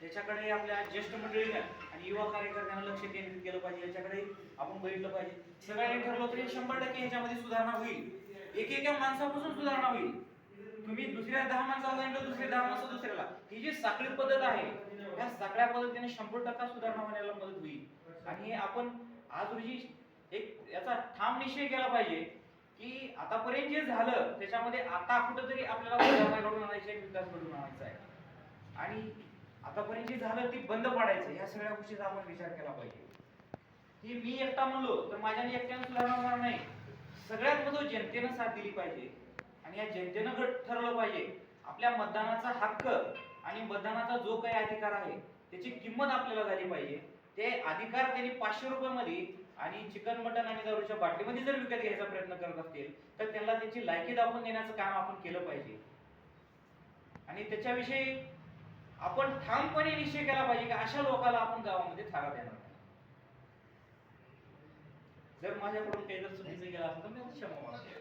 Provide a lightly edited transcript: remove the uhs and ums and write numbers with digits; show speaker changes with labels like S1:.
S1: त्याच्याकडे आपल्या ज्येष्ठ मंडळीनं आणि युवा कार्यकर्त्यांना लक्ष केंद्रित केलं पाहिजे, याच्याकडे आपण बघितलं पाहिजे. सगळ्यांनी ठरवलं तरी 100% ह्याच्यामध्ये सुधारणा होईल. एकेका माणसापासून सुधारणा होईल. तुम्ही दुसऱ्या 10 माणसाला सांगितलं, दुसरे 10 माणसं दुसऱ्याला, ही जी साखळी पद्धत आहे या सगळ्या पद्धतीने 100% सुधारणा होण्याला मदत होईल. आणि आपण आज रोजी एक याचा ठाम निश्चय केला पाहिजे की आतापर्यंत जे झालं त्याच्यामध्ये आता कुठंतरी आपल्याला सुधारणा घडून आणायची आहे, विकास घडून आणायचा आहे. आणि आतापर्यंत जे झालं ते बंद पाडायचं, ह्या सगळ्या गोष्टीचा आपण विचार केला पाहिजे. की मी एकटा म्हणलो तर माझ्याने एकट्यानं सुधारणा होणार नाही. सगळ्यात महत्त्वाचं जनतेनं साथ दिली पाहिजे आणि या जनतेनं ठरवलं पाहिजे आपल्या मतदानाचा हक्क आणि मतदानाचा जो काही अधिकार आहे त्याची किंमत आपल्याला झाली पाहिजे. ते अधिकार त्यांनी 500 रुपयामध्ये आणि चिकन मटन आणि दारूच्या बाटलीमध्ये जर विकत घ्यायचा प्रयत्न करत असतील तर त्यांना त्याची लायकी दाखवून देण्याचं काम आपण केलं पाहिजे. आणि त्याच्याविषयी आपण ठामपणे निश्चय केला पाहिजे की अशा लोकांना आपण गावामध्ये थारा देणार नाही. जर माझ्याकडून काही जर चुकीचं केलं असेल तर मी क्षमा मागतो.